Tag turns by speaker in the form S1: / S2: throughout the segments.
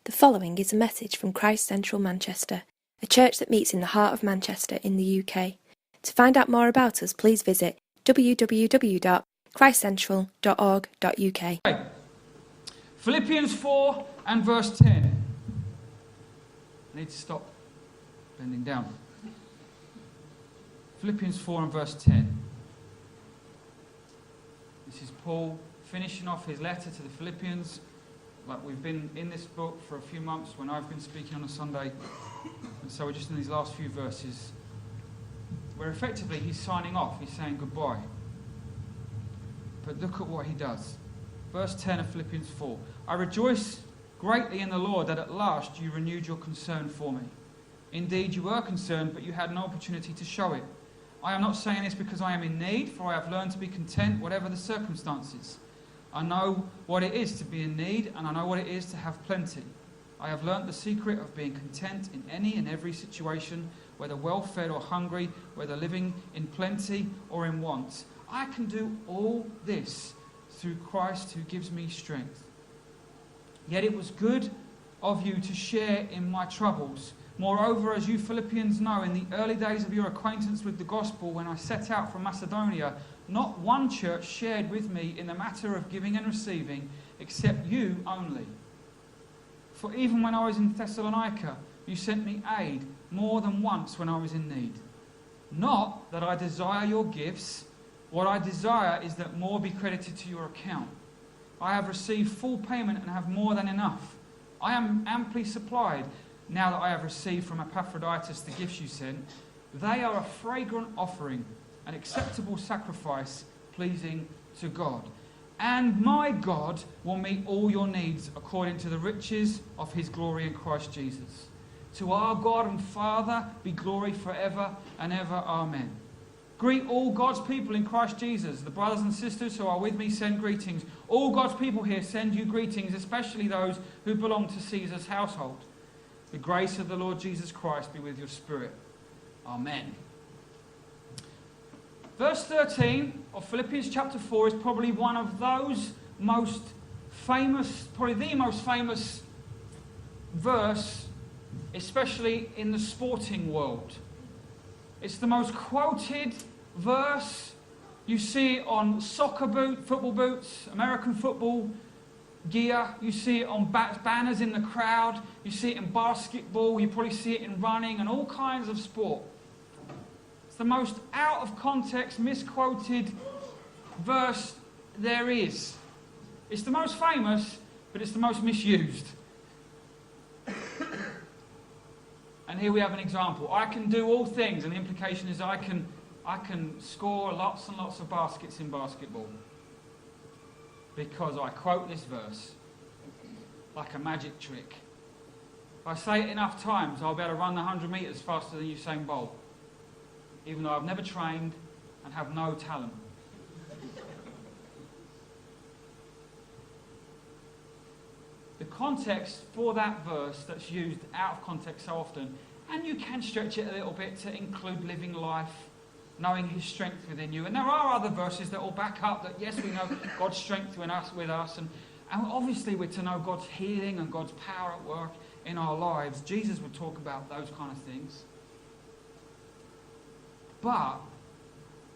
S1: The following is a message from Christ Central Manchester, a church that meets in the heart of Manchester in the UK. To find out more about us, please visit www.christcentral.org.uk.
S2: Philippians 4 and verse 10. I need to stop bending down. Philippians 4 and verse 10. This is Paul finishing off his letter to the Philippians. Like we've been in this book for a few months when I've been speaking on a Sunday. And so we're just in these last few verses where effectively he's signing off. He's saying goodbye. But look at what he does. Verse 10 of Philippians 4. I rejoice greatly in the Lord that at last you renewed your concern for me. Indeed, you were concerned, but you had no opportunity to show it. I am not saying this because I am in need, for I have learned to be content whatever the circumstances. I know what it is to be in need, and I know what it is to have plenty. I have learnt the secret of being content in any and every situation, whether well-fed or hungry, whether living in plenty or in want. I can do all this through Christ who gives me strength. Yet it was good of you to share in my troubles. Moreover, as you Philippians know, in the early days of your acquaintance with the gospel, when I set out from Macedonia, not one church shared with me in the matter of giving and receiving, except you only. For even when I was in Thessalonica, you sent me aid more than once when I was in need. Not that I desire your gifts. What I desire is that more be credited to your account. I have received full payment and have more than enough. I am amply supplied. Now that I have received from Epaphroditus the gifts you sent, they are a fragrant offering, an acceptable sacrifice, pleasing to God. And my God will meet all your needs according to the riches of his glory in Christ Jesus. To our God and Father be glory forever and ever. Amen. Greet all God's people in Christ Jesus. The brothers and sisters who are with me send greetings. All God's people here send you greetings, especially those who belong to Caesar's household. The grace of the Lord Jesus Christ be with your spirit. Amen. Verse 13 of Philippians chapter 4 is probably one of those most famous, probably the most famous verse, especially in the sporting world. It's the most quoted verse. You see it on football boots, American football gear. You see it on banners in the crowd. You see it in basketball. You probably see it in running and all kinds of sport. It's the most out of context, misquoted verse there is. It's the most famous, but it's the most misused. And here we have an example. I can do all things, and the implication is I can score lots and lots of baskets in basketball. Because I quote this verse like a magic trick. If I say it enough times, I'll be able to run the 100 metres faster than Usain Bolt, even though I've never trained and have no talent. The context for that verse that's used out of context so often, and you can stretch it a little bit to include living life, knowing his strength within you. And there are other verses that will back up that, yes, we know God's strength with us. And obviously we're to know God's healing and God's power at work in our lives. Jesus would talk about those kind of things. But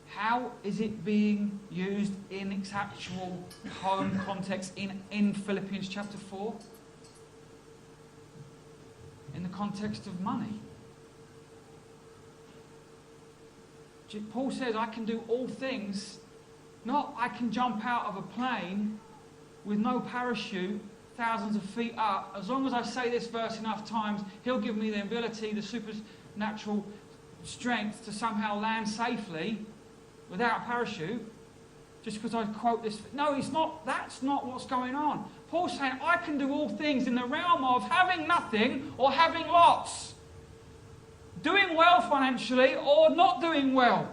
S2: how is it being used in its actual home context in Philippians chapter 4? In the context of money. Paul says, I can do all things, not I can jump out of a plane with no parachute, thousands of feet up. As long as I say this verse enough times, he'll give me the ability, the supernatural strength to somehow land safely without a parachute, just because I quote this. No, it's not. That's not what's going on. Paul's saying, I can do all things in the realm of having nothing or having lots. Doing well financially or not doing well.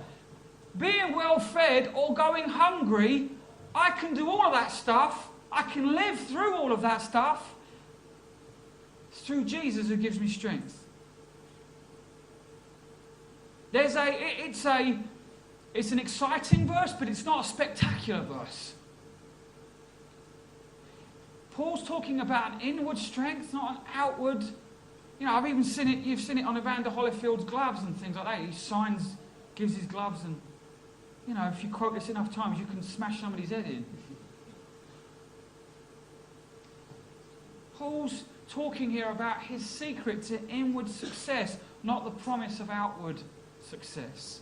S2: Being well fed or going hungry. I can do all of that stuff. I can live through all of that stuff. It's through Jesus who gives me strength. It's an exciting verse, but it's not a spectacular verse. Paul's talking about an inward strength, not an outward. You know, I've even seen it, you've seen it on Evander Holyfield's gloves and things like that. He signs, gives his gloves, and, you know, if you quote this enough times, you can smash somebody's head in. Paul's talking here about his secret to inward success, not the promise of outward success.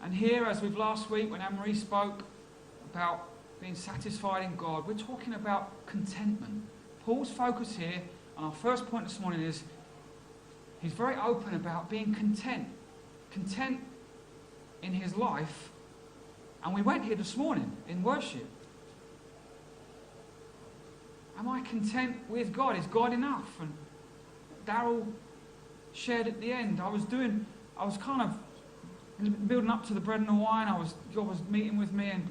S2: And here, as with last week when Anne-Marie spoke about being satisfied in God, we're talking about contentment. Paul's focus here, and our first point this morning is, he's very open about being content. Content in his life. And we went here this morning in worship. Am I content with God? Is God enough? And Daryl shared at the end. I was kind of building up to the bread and the wine. God was meeting with me, and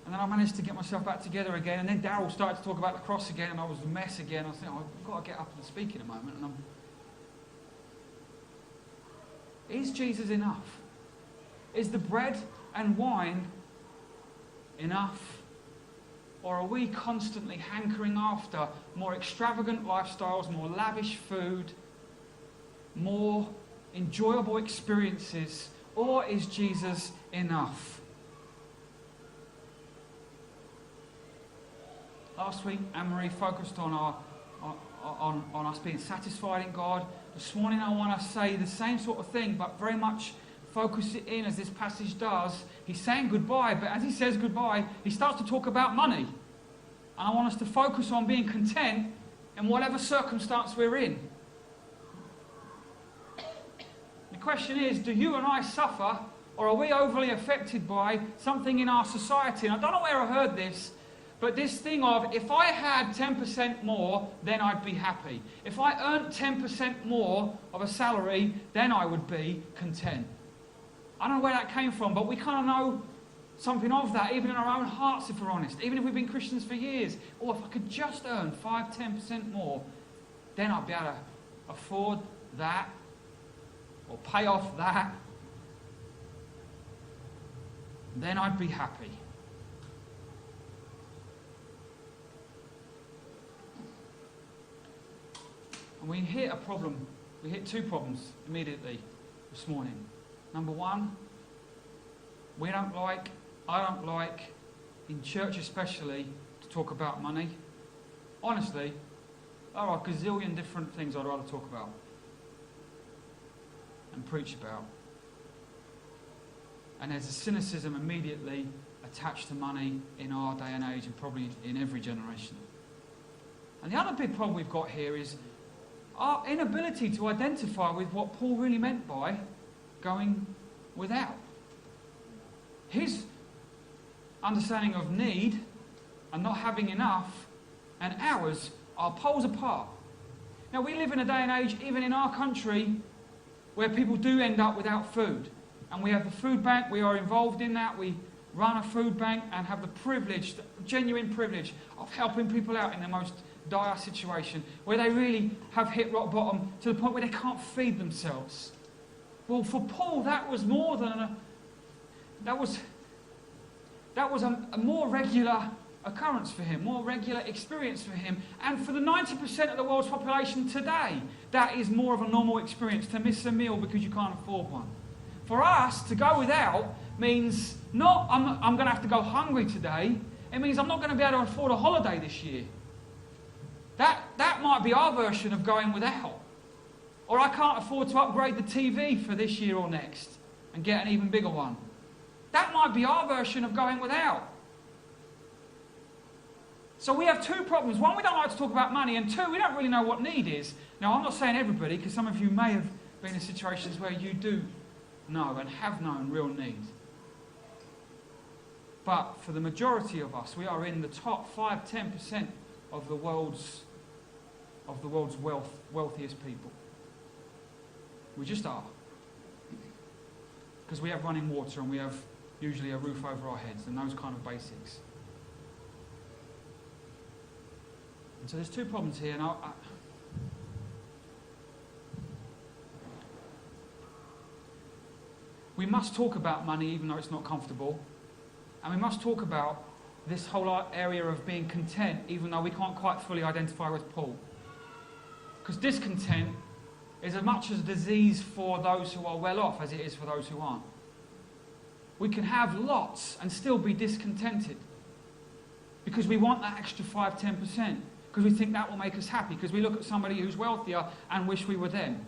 S2: then I managed to get myself back together again. And then Daryl started to talk about the cross again, and I was a mess again. I was thinking, I've got to get up and speak in a moment. Is Jesus enough? Is the bread and wine enough? Or are we constantly hankering after more extravagant lifestyles, more lavish food, more enjoyable experiences? Or is Jesus enough? Last week, Anne-Marie focused on us being satisfied in God. This morning, I want to say the same sort of thing, but very much focus it in as this passage does. He's saying goodbye, but as he says goodbye, he starts to talk about money. And I want us to focus on being content in whatever circumstance we're in. The question is, do you and I suffer, or are we overly affected by something in our society? And I don't know where I heard this, but this thing of, if I had 10% more, then I'd be happy. If I earned 10% more of a salary, then I would be content. I don't know where that came from, but we kind of know something of that, even in our own hearts, if we're honest. Even if we've been Christians for years. Or if I could just earn 5-10% more, then I'd be able to afford that, or pay off that. Then I'd be happy. And we hit a problem. We hit two problems immediately this morning. Number one, I don't like, in church especially, to talk about money. Honestly, there are a gazillion different things I'd rather talk about and preach about. And there's a cynicism immediately attached to money in our day and age, and probably in every generation. And the other big problem we've got here is our inability to identify with what Paul really meant by going without. His understanding of need and not having enough and ours are poles apart. Now, we live in a day and age, even in our country, where people do end up without food. And we have the food bank, we are involved in that, we run a food bank and have the privilege, the genuine privilege of helping people out in the most dire situation, where they really have hit rock bottom to the point where they can't feed themselves. Well, for Paul, that was more than that was a more regular occurrence for him, more regular experience for him. And for the 90% of the world's population today, that is more of a normal experience, to miss a meal because you can't afford one. For us, to go without means not I'm going to have to go hungry today. It means I'm not going to be able to afford a holiday this year. That might be our version of going without. Or I can't afford to upgrade the TV for this year or next and get an even bigger one. That might be our version of going without. So we have two problems. One, we don't like to talk about money, and two, we don't really know what need is. Now, I'm not saying everybody, because some of you may have been in situations where you do know and have known real need. But for the majority of us, we are in the top 5-10% of the world's wealthiest people. We just are. Because we have running water and we have usually a roof over our heads and those kind of basics. And so there's two problems here. And we must talk about money even though it's not comfortable. And we must talk about this whole area of being content, even though we can't quite fully identify with Paul. Because discontent is as much as a disease for those who are well off as it is for those who aren't. We can have lots and still be discontented because we want that extra 5-10%, because we think that will make us happy, because we look at somebody who's wealthier and wish we were them.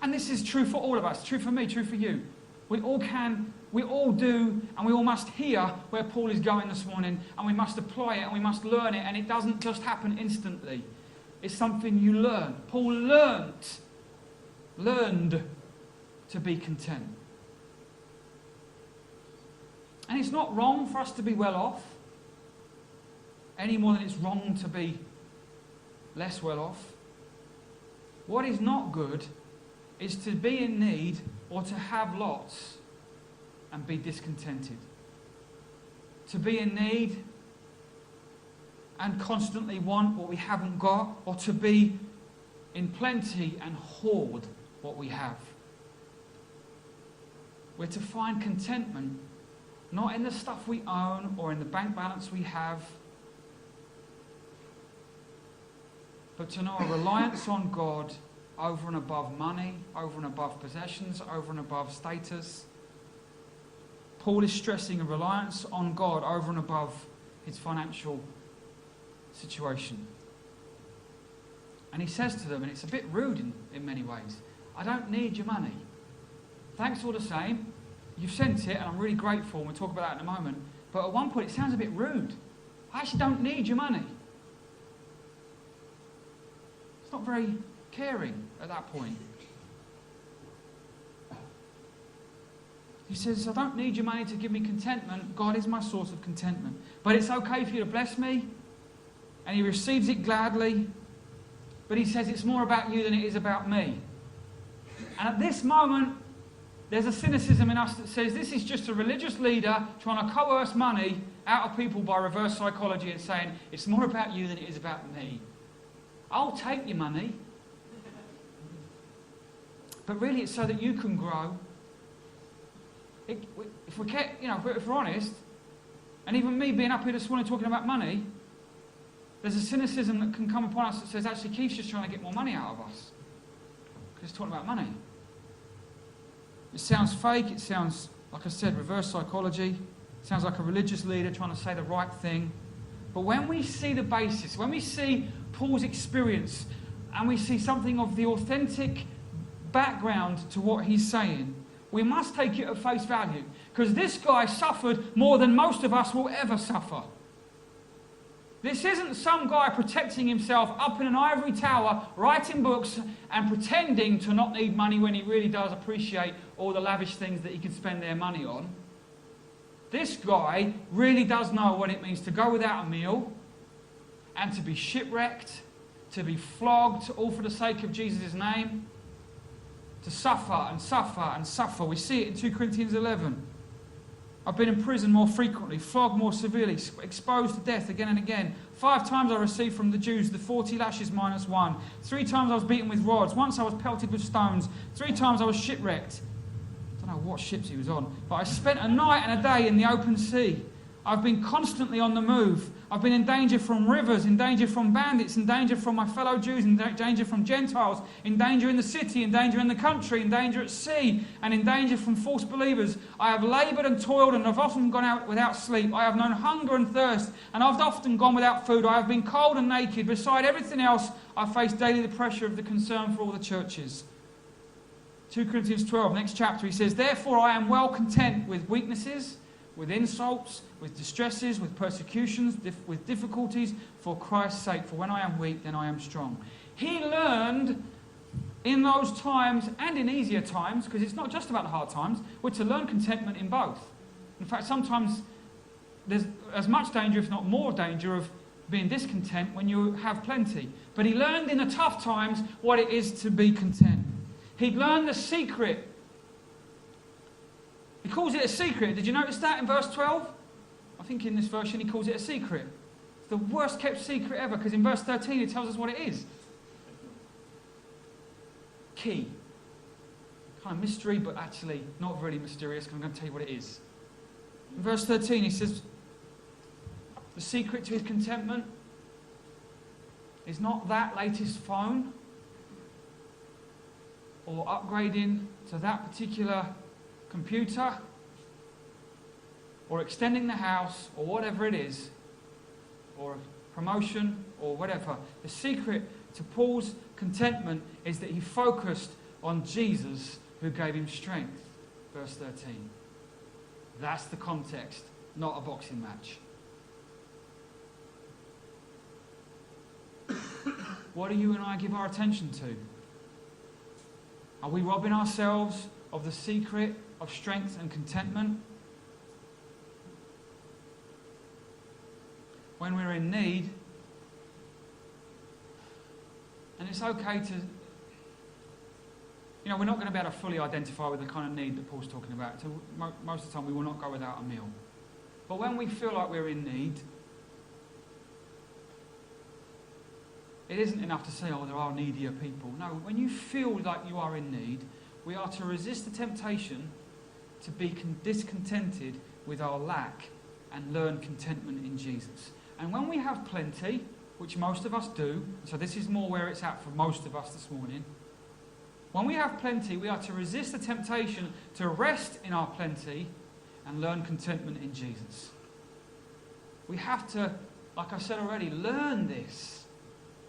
S2: And this is true for all of us, true for me, true for you. We all can, we all do, and we all must hear where Paul is going this morning, and we must apply it, and we must learn it, and it doesn't just happen instantly. It's something you learn. Paul learned to be content. And it's not wrong for us to be well off, any more than it's wrong to be less well off. What is not good is to be in need or to have lots and be discontented. To be in need and constantly want what we haven't got, or to be in plenty and hoard what we have. We're to find contentment not in the stuff we own or in the bank balance we have, but to know a reliance on God over and above money, over and above possessions, over and above status. Paul is stressing a reliance on God over and above his financial situation. And he says to them, and it's a bit rude in many ways, I don't need your money. Thanks all the same. You've sent it, and I'm really grateful, and we'll talk about that in a moment. But at one point it sounds a bit rude. I actually don't need your money. It's not very caring at that point. He says, I don't need your money to give me contentment. God is my source of contentment. But it's okay for you to bless me. And he receives it gladly. But he says it's more about you than it is about me. And at this moment, there's a cynicism in us that says this is just a religious leader trying to coerce money out of people by reverse psychology and saying it's more about you than it is about me. I'll take your money. But really it's so that you can grow. If we're honest, and even me being up here this morning talking about money, there's a cynicism that can come upon us that says actually Keith's just trying to get more money out of us. Because he's talking about money. It sounds fake, it sounds, like I said, reverse psychology. It sounds like a religious leader trying to say the right thing. But when we see the basis, when we see Paul's experience, and we see something of the authentic background to what he's saying, we must take it at face value. Because this guy suffered more than most of us will ever suffer. This isn't some guy protecting himself up in an ivory tower, writing books and pretending to not need money when he really does appreciate all the lavish things that he can spend their money on. This guy really does know what it means to go without a meal and to be shipwrecked, to be flogged, all for the sake of Jesus' name, to suffer and suffer and suffer. We see it in 2 Corinthians 11. I've been in prison more frequently, flogged more severely, exposed to death again and again. 5 times I received from the Jews the 40 lashes minus 1. 3 times I was beaten with rods. Once I was pelted with stones. 3 times I was shipwrecked. I don't know what ships he was on, but I spent a night and a day in the open sea. I've been constantly on the move. I've been in danger from rivers, in danger from bandits, in danger from my fellow Jews, in danger from Gentiles, in danger in the city, in danger in the country, in danger at sea, and in danger from false believers. I have laboured and toiled, and have often gone out without sleep. I have known hunger and thirst, and I've often gone without food. I have been cold and naked. Beside everything else, I face daily the pressure of the concern for all the churches. 2 Corinthians 12, next chapter, he says, therefore I am well content with weaknesses, with insults, with distresses, with persecutions, with difficulties, for Christ's sake. For when I am weak, then I am strong. He learned in those times and in easier times, because it's not just about the hard times, we're to learn contentment in both. In fact, sometimes there's as much danger, if not more danger, of being discontent when you have plenty. But he learned in the tough times what it is to be content. He'd learned the secret. He calls it a secret. Did you notice that in verse 12? I think in this version he calls it a secret. It's the worst kept secret ever, because in verse 13 he tells us what it is. Key. Kind of mystery, but actually not really mysterious, because I'm going to tell you what it is. In verse 13 he says, The secret to his contentment is not that latest phone or upgrading to that particular computer or extending the house or whatever it is, or promotion or whatever. The secret to Paul's contentment is that he focused on Jesus who gave him strength. Verse 13. That's the context, not a boxing match. What do you and I give our attention to? Are we robbing ourselves of the secret of strength and contentment? When we're in need, and it's okay to, we're not going to be able to fully identify with the kind of need that Paul's talking about. So most of the time we will not go without a meal. But when we feel like we're in need, it isn't enough to say, oh, there are needier people. No, when you feel like you are in need, we are to resist the temptation to be discontented with our lack and learn contentment in Jesus. And when we have plenty, which most of us do, so this is more where it's at for most of us this morning, when we have plenty, we are to resist the temptation to rest in our plenty and learn contentment in Jesus. We have to, like I said already, learn this.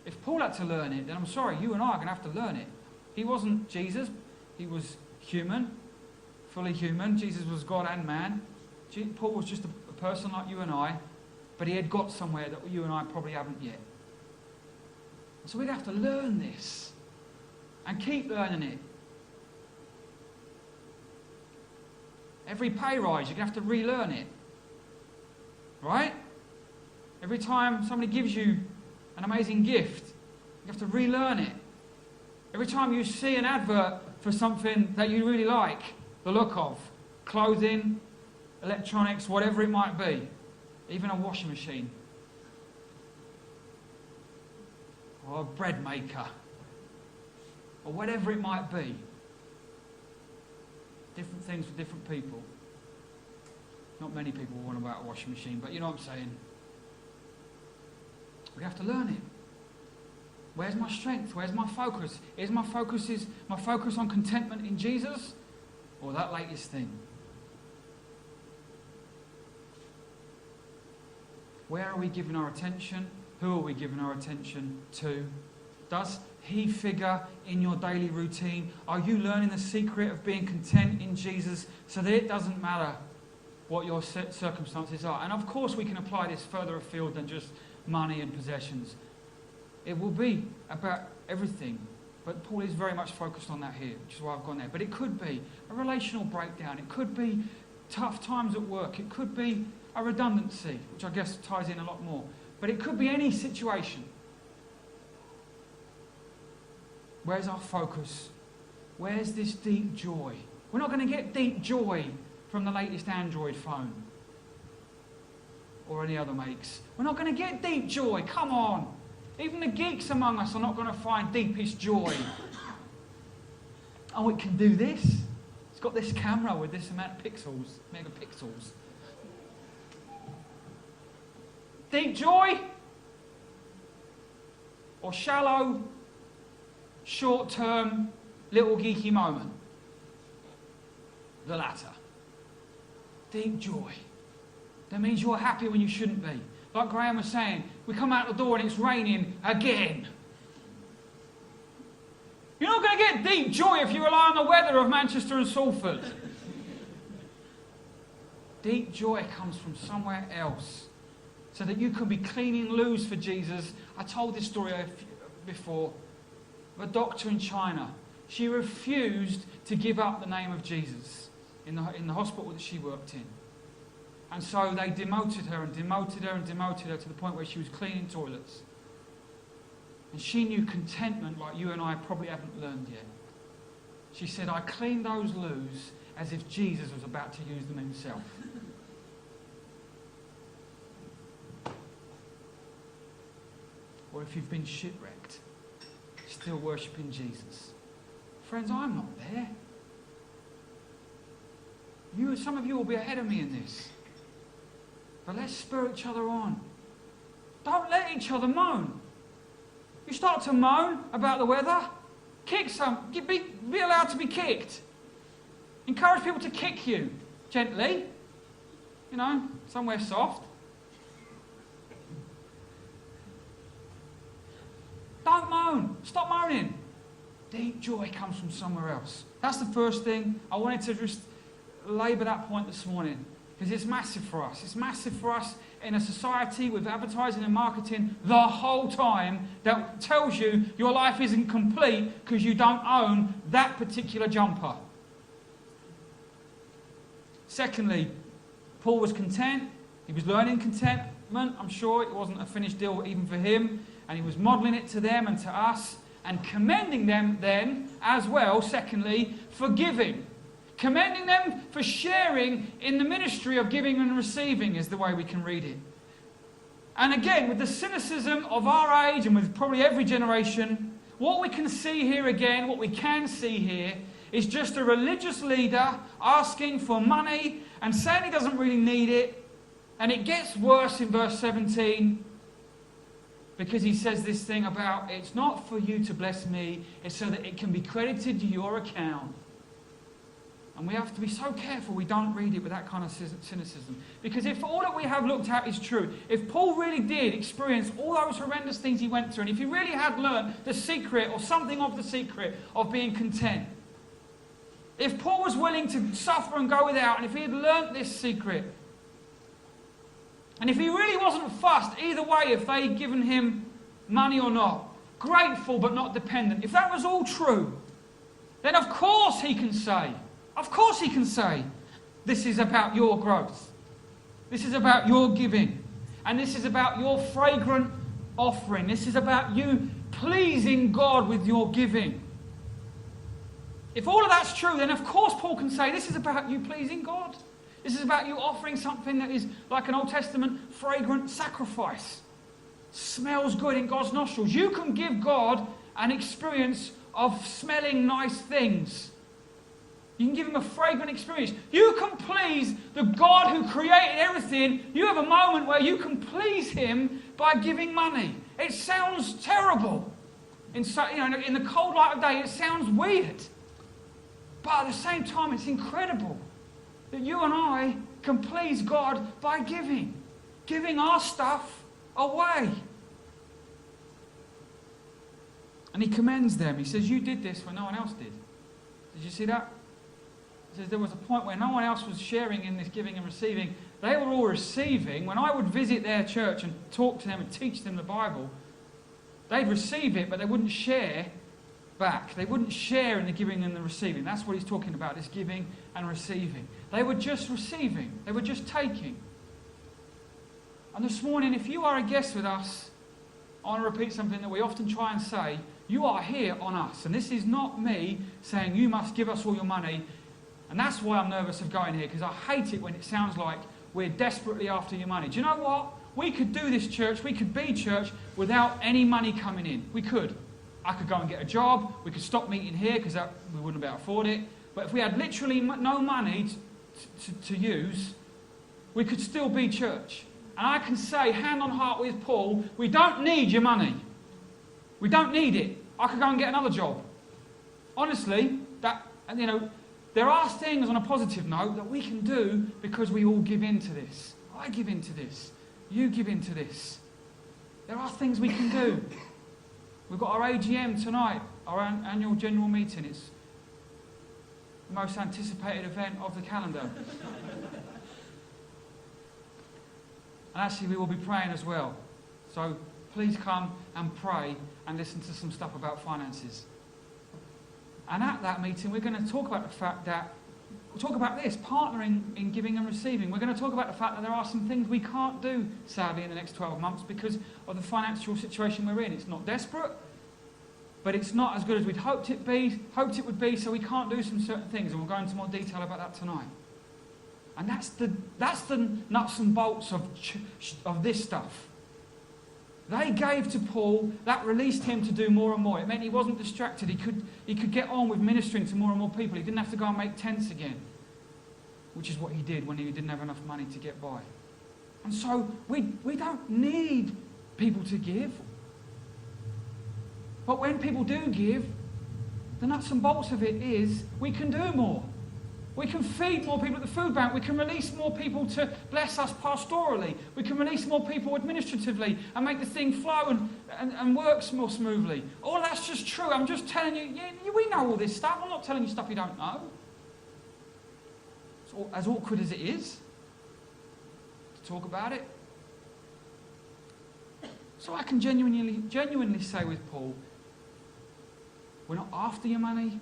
S2: If Paul had to learn it, then I'm sorry, you and I are going to have to learn it. He wasn't Jesus. He was human, fully human. Jesus was God and man. Paul was just a person like you and I, but he had got somewhere that you and I probably haven't yet. So we'd have to learn this and keep learning it. Every pay rise, you're going to have to relearn it. Right? Every time somebody gives you an amazing gift, you have to relearn it. Every time you see an advert for something that you really like the look of, clothing, electronics, whatever it might be, even a washing machine, or a bread maker, or whatever it might be. Different things for different people. Not many people want about a washing machine, but you know what I'm saying. We have to learn it. Where's my strength? Where's my focus? Is my focus on contentment in Jesus, or that latest thing? Where are we giving our attention? Who are we giving our attention to? Does he figure in your daily routine? Are you learning the secret of being content in Jesus so that it doesn't matter what your circumstances are? And of course we can apply this further afield than just money and possessions. It will be about everything. But Paul is very much focused on that here, which is why I've gone there. But it could be a relational breakdown. It could be tough times at work. It could be a redundancy, which I guess ties in a lot more. But it could be any situation. Where's our focus? Where's this deep joy? We're not going to get deep joy from the latest Android phone or any other makes. We're not going to get deep joy. Come on. Even the geeks among us are not going to find deepest joy. Oh, it can do this. It's got this camera with this amount of pixels, megapixels. Deep joy? Or shallow, short-term, little geeky moment? The latter. Deep joy. That means you're happy when you shouldn't be. Like Graham was saying, we come out the door and it's raining again. You're not going to get deep joy if you rely on the weather of Manchester and Salford. Deep joy comes from somewhere else. So that you can be cleaning loos for Jesus. I told this story before. A doctor in China. She refused to give up the name of Jesus in the hospital that she worked in. And so they demoted her and demoted her and demoted her to the point where she was cleaning toilets. And she knew contentment like you and I probably haven't learned yet. She said, I cleaned those loos as if Jesus was about to use them himself. Or if you've been shipwrecked, still worshipping Jesus. Friends, I'm not there. Some of you will be ahead of me in this. But let's spur each other on. Don't let each other moan. You start to moan about the weather, be allowed to be kicked. Encourage people to kick you gently, somewhere soft. Don't moan. Stop moaning. Deep joy comes from somewhere else. That's the first thing. I wanted to just labour that point this morning because it's massive for us. It's massive for us in a society with advertising and marketing the whole time that tells you your life isn't complete because you don't own that particular jumper. Secondly, Paul was content. He was learning contentment. I'm sure it wasn't a finished deal even for him. And he was modelling it to them and to us and commending them then as well, secondly, for giving. Commending them for sharing in the ministry of giving and receiving is the way we can read it. And again, with the cynicism of our age and with probably every generation, what we can see here again, what we can see here, is just a religious leader asking for money and saying he doesn't really need it. And it gets worse in verse 17 because he says this thing about it's not for you to bless me, it's so that it can be credited to your account. And we have to be so careful we don't read it with that kind of cynicism. Because if all that we have looked at is true, if Paul really did experience all those horrendous things he went through, and if he really had learned the secret or something of the secret of being content, if Paul was willing to suffer and go without, and if he had learnt this secret, and if he really wasn't fussed either way if they'd given him money or not, grateful but not dependent, if that was all true, then of course he can say, this is about your growth. This is about your giving. And this is about your fragrant offering. This is about you pleasing God with your giving. If all of that's true, then of course Paul can say this is about you pleasing God. This is about you offering something that is like an Old Testament fragrant sacrifice. Smells good in God's nostrils. You can give God an experience of smelling nice things. You can give him a fragrant experience. You can please the God who created everything. You have a moment where you can please him by giving money. It sounds terrible. In the cold light of day, it sounds weird. But at the same time, it's incredible that you and I can please God by giving our stuff away. And he commends them. He says, you did this when no one else did. Did you see that? He says there was a point where no one else was sharing in this giving and receiving. They were all receiving. When I would visit their church and talk to them and teach them the Bible, they'd receive it, but they wouldn't share back. They wouldn't share in the giving and the receiving. That's what he's talking about, this giving and receiving. They were just receiving. They were just taking. And this morning, if you are a guest with us, I want to repeat something that we often try and say. You are here on us. And this is not me saying you must give us all your money. And that's why I'm nervous of going here, because I hate it when it sounds like we're desperately after your money. Do you know what? We could do this church, we could be church without any money coming in. We could. I could go and get a job. We could stop meeting here because we wouldn't be able to afford it. But if we had literally no money to use, we could still be church. And I can say, hand on heart with Paul, we don't need your money. We don't need it. I could go and get another job. Honestly, there are things on a positive note that we can do because we all give in to this. I give in to this. You give in to this. There are things we can do. We've got our AGM tonight, our annual general meeting. It's the most anticipated event of the calendar. And actually we will be praying as well. So please come and pray and listen to some stuff about finances. And at that meeting, we're going to talk about the fact that, we'll talk about this, partnering in giving and receiving. We're going to talk about the fact that there are some things we can't do, sadly, in the next 12 months because of the financial situation we're in. It's not desperate, but it's not as good as we'd hoped it would be, so we can't do some certain things, and we'll go into more detail about that tonight. And that's the nuts and bolts of this stuff. They gave to Paul, that released him to do more and more. It meant he wasn't distracted. He could get on with ministering to more and more people. He didn't have to go and make tents again, which is what he did when he didn't have enough money to get by. And so we don't need people to give. But when people do give, the nuts and bolts of it is we can do more. We can feed more people at the food bank. We can release more people to bless us pastorally. We can release more people administratively and make the thing flow and work more smoothly. All that's just true. I'm just telling you, we know all this stuff. I'm not telling you stuff you don't know. It's as awkward as it is to talk about it. So I can genuinely say with Paul, we're not after your money.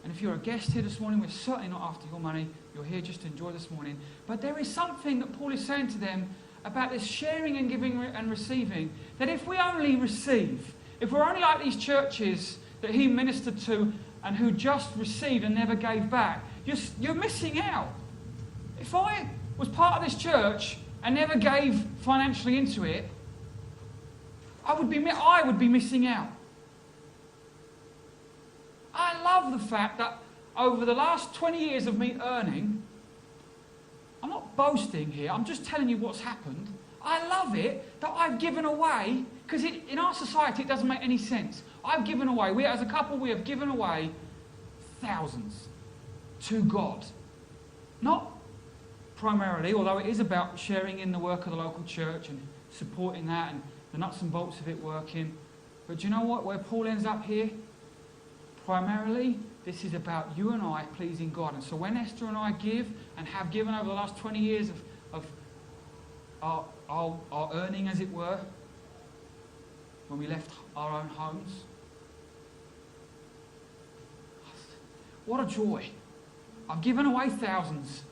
S2: And if you're a guest here this morning, we're certainly not after your money. You're here just to enjoy this morning. But there is something that Paul is saying to them about this sharing and giving and receiving. That if we only receive, if we're only like these churches that he ministered to and who just received and never gave back, you're missing out. If I was part of this church and never gave financially into it, I would be missing out. I love the fact that over the last 20 years of me earning, I'm not boasting here, I'm just telling you what's happened. I love it that I've given away, because in our society it doesn't make any sense. I've given away, we as a couple, we have given away thousands to God. Not primarily, although it is about sharing in the work of the local church and supporting that and the nuts and bolts of it working. But do you know what? Where Paul ends up here? Primarily, this is about you and I pleasing God. And so when Esther and I give and have given over the last 20 years of our earning, as it were, when we left our own homes, what a joy. I've given away thousands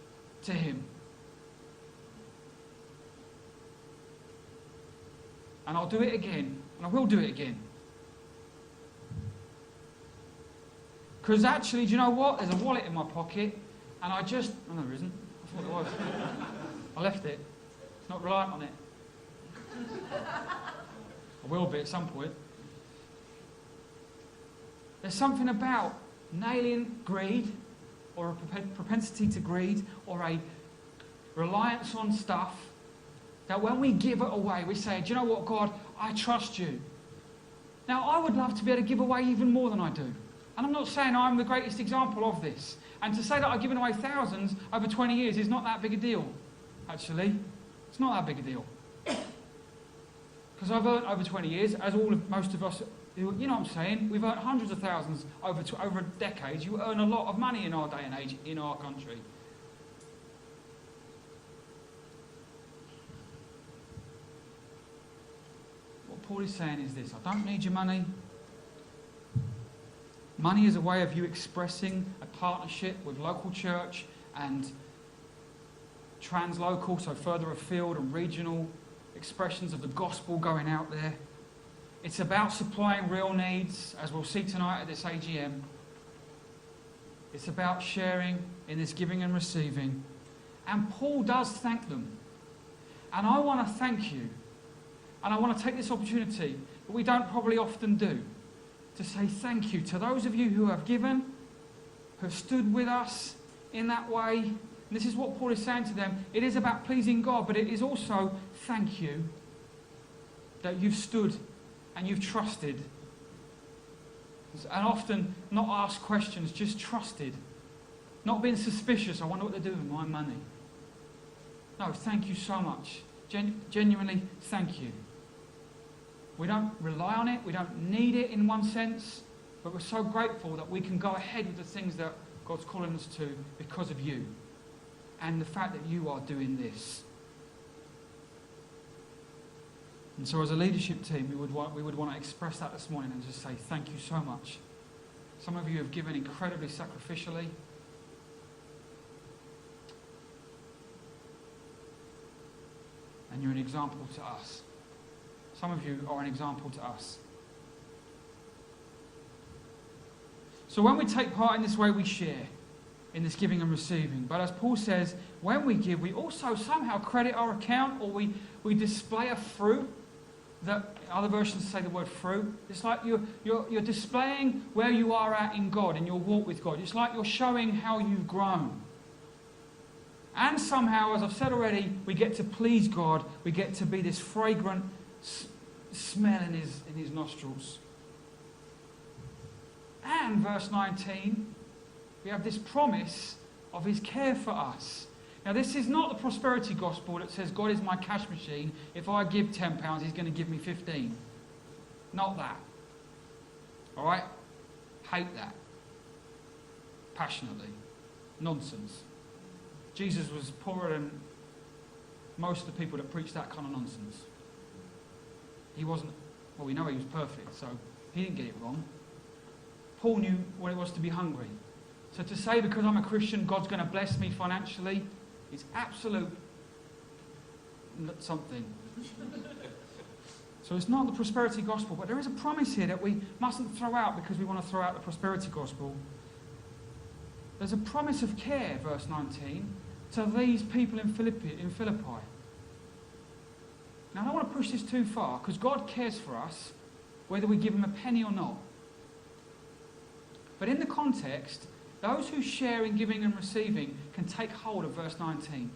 S2: to him. And I'll do it again. And I will do it again. Because actually, do you know what? There's a wallet in my pocket, and oh, no, there isn't. I thought it was. I left it. It's not reliant on it. I will be at some point. There's something about nailing greed, or a propensity to greed, or a reliance on stuff, that when we give it away, we say, do you know what, God? I trust you. Now, I would love to be able to give away even more than I do. And I'm not saying I'm the greatest example of this. And to say that I've given away thousands over 20 years is not that big a deal, actually. It's not that big a deal. Because I've earned over 20 years, as most of us, you know what I'm saying? We've earned hundreds of thousands over decades. You earn a lot of money in our day and age, in our country. What Paul is saying is this: I don't need your money. Money is a way of you expressing a partnership with local church and translocal, so further afield, and regional expressions of the gospel going out there. It's about supplying real needs, as we'll see tonight at this AGM. It's about sharing in this giving and receiving. And Paul does thank them. And I want to thank you. And I want to take this opportunity, that we don't probably often do, to say thank you to those of you who have given, who have stood with us in that way. And this is what Paul is saying to them. It is about pleasing God, but it is also thank you that you've stood and you've trusted. And often not asked questions, just trusted. Not being suspicious, I wonder what they're doing with my money. No, thank you so much. Genuinely, thank you. We don't rely on it, we don't need it in one sense, but we're so grateful that we can go ahead with the things that God's calling us to because of you and the fact that you are doing this. And so as a leadership team, we would want to express that this morning and just say thank you so much. Some of you have given incredibly sacrificially. And you're an example to us. Some of you are an example to us. So when we take part in this way, we share in this giving and receiving. But as Paul says, when we give, we also somehow credit our account, or we display a fruit. That other versions say the word fruit. It's like you're displaying where you are at in God, in your walk with God. It's like you're showing how you've grown. And somehow, as I've said already, we get to please God. We get to be this fragrant smell in his nostrils. And verse 19, we have this promise of his care for us. Now, this is not the prosperity gospel that says God is my cash machine. If I give £10, he's going to give me 15. Not that. All right? Hate that. Passionately. Nonsense. Jesus was poorer than most of the people that preach that kind of nonsense. He wasn't, well, we know he was perfect, so he didn't get it wrong. Paul knew what it was to be hungry. So to say because I'm a Christian, God's going to bless me financially, is absolute something. So it's not the prosperity gospel, but there is a promise here that we mustn't throw out because we want to throw out the prosperity gospel. There's a promise of care, verse 19, to these people in Philippi. Now I don't want to push this too far, because God cares for us, whether we give him a penny or not. But in the context, those who share in giving and receiving can take hold of verse 19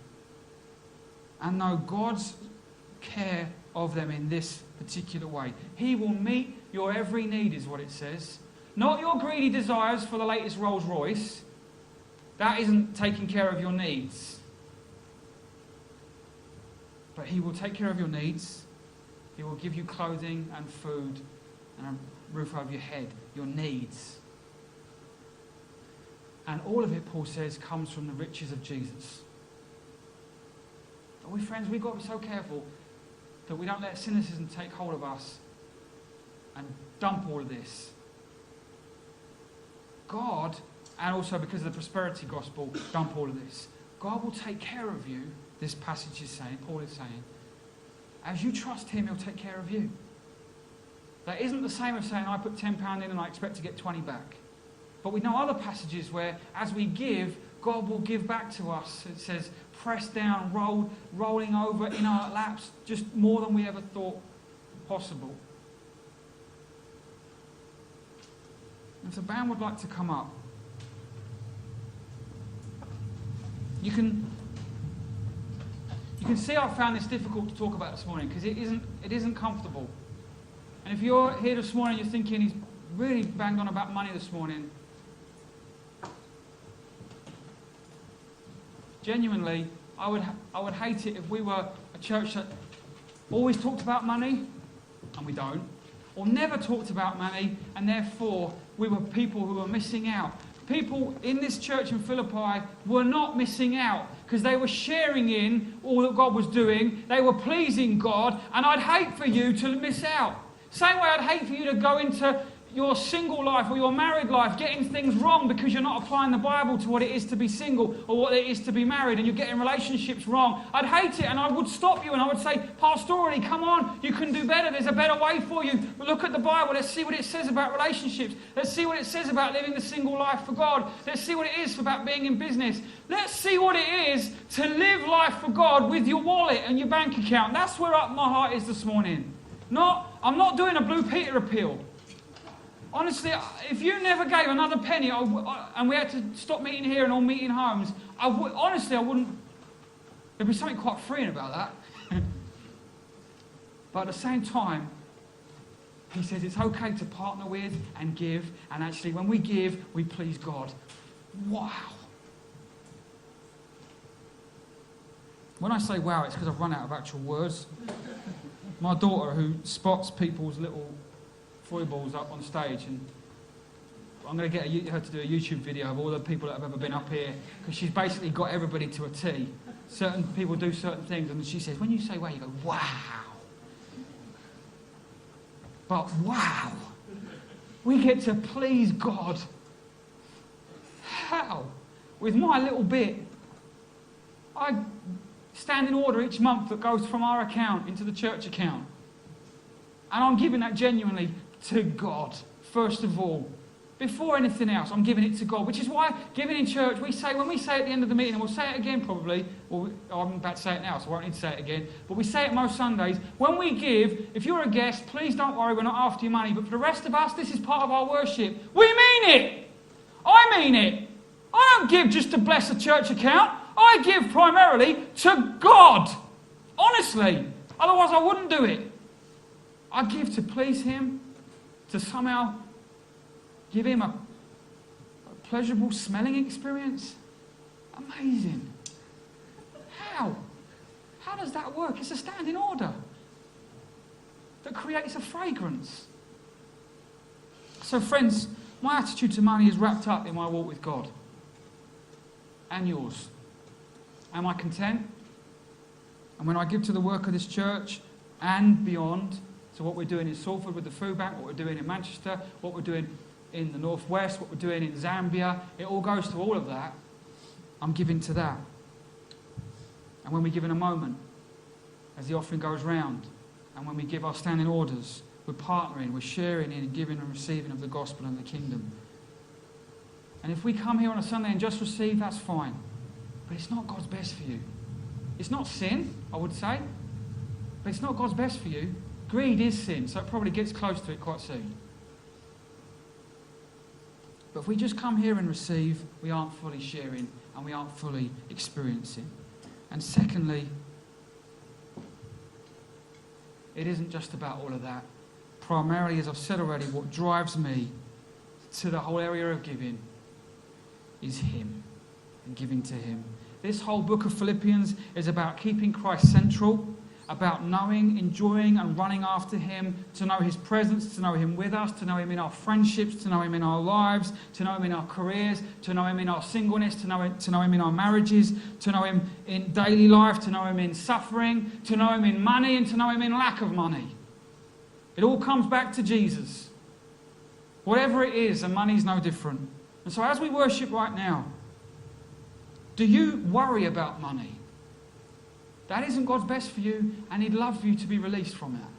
S2: and know God's care of them in this particular way. He will meet your every need, is what it says. Not your greedy desires for the latest Rolls Royce. That isn't taking care of your needs. But he will take care of your needs. He will give you clothing and food and a roof over your head. Your needs. And all of it, Paul says, comes from the riches of Jesus. But friends, we've got to be so careful that we don't let cynicism take hold of us and dump all of this. God, and also because of the prosperity gospel, dump all of this. God will take care of you, this passage is saying, Paul is saying. As you trust him, he'll take care of you. That isn't the same as saying, I put £10 in and I expect to get 20 back. But we know other passages where, as we give, God will give back to us. It says, pressed down, rolling over in our laps, just more than we ever thought possible. And if the band would like to come up, you can see I found this difficult to talk about this morning because it isn't comfortable. And if you're here this morning, you're thinking he's really banged on about money this morning. Genuinely, I would hate it if we were a church that always talked about money, and we don't, or never talked about money, and therefore we were people who were missing out. People in this church in Philippi were not missing out because they were sharing in all that God was doing. They were pleasing God, and I'd hate for you to miss out. Same way I'd hate for you to go into your single life or your married life getting things wrong because you're not applying the Bible to what it is to be single or what it is to be married, and you're getting relationships wrong. I'd hate it, and I would stop you and I would say, pastorally, come on, you can do better. There's a better way for you. But look at the Bible. Let's see what it says about relationships. Let's see what it says about living the single life for God. Let's see what it is about being in business. Let's see what it is to live life for God with your wallet and your bank account. That's where my heart is this morning. I'm not doing a Blue Peter appeal. Honestly, if you never gave another penny and we had to stop meeting here and all meeting homes, I wouldn't. There'd be something quite freeing about that. But at the same time, he says it's okay to partner with and give, and actually when we give, we please God. Wow. When I say wow, it's because I've run out of actual words. My daughter, who spots people's little foibles up on stage, and I'm going to get her to do a YouTube video of all the people that have ever been up here, because she's basically got everybody to a T. Certain people do certain things, and she says, when you say wow, you go, wow. But wow, we get to please God. How? With my little bit. I stand in order each month that goes from our account into the church account. And I'm giving that genuinely to God, first of all. Before anything else, I'm giving it to God, which is why giving in church, when we say at the end of the meeting, and we'll say it again probably, I'm about to say it now, so I won't need to say it again, but we say it most Sundays, when we give, if you're a guest, please don't worry, we're not after your money, but for the rest of us, this is part of our worship. We mean it! I mean it! I don't give just to bless a church account. I give primarily to God. Honestly. Otherwise I wouldn't do it. I give to please him, to somehow give him a pleasurable smelling experience. Amazing. How? How does that work? It's a standing order that creates a fragrance. So friends, my attitude to money is wrapped up in my walk with God. And yours. Am I content? And when I give to the work of this church and beyond, so what we're doing in Salford with the food bank, what we're doing in Manchester, what we're doing in the northwest, what we're doing in Zambia, it all goes to all of that. I'm giving to that. And when we give in a moment, as the offering goes round, and when we give our standing orders, we're partnering, we're sharing in and giving and receiving of the gospel and the kingdom. And if we come here on a Sunday and just receive, that's fine. But it's not God's best for you. It's not sin, I would say, but it's not God's best for you. Greed is sin, so it probably gets close to it quite soon. But if we just come here and receive, we aren't fully sharing and we aren't fully experiencing. And secondly, it isn't just about all of that. Primarily, as I've said already, what drives me to the whole area of giving is him and giving to him. This whole book of Philippians is about keeping Christ central, about knowing, enjoying and running after him, to know his presence, to know him with us, to know him in our friendships, to know him in our lives, to know him in our careers, to know him in our singleness, to know him in our marriages, to know him in daily life, to know him in suffering, to know him in money and to know him in lack of money. It all comes back to Jesus. Whatever it is, and money's no different. And so as we worship right now, do you worry about money? That isn't God's best for you, and he'd love for you to be released from that.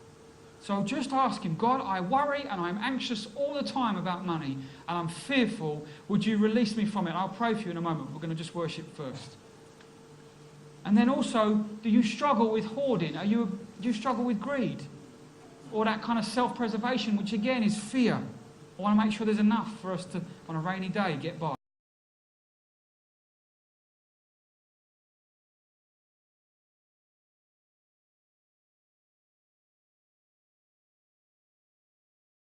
S2: So just ask him, God, I worry and I'm anxious all the time about money, and I'm fearful. Would you release me from it? I'll pray for you in a moment. We're going to just worship first. And then also, do you struggle with hoarding? Do you struggle with greed? Or that kind of self-preservation, which again is fear. I want to make sure there's enough for us to, on a rainy day, get by.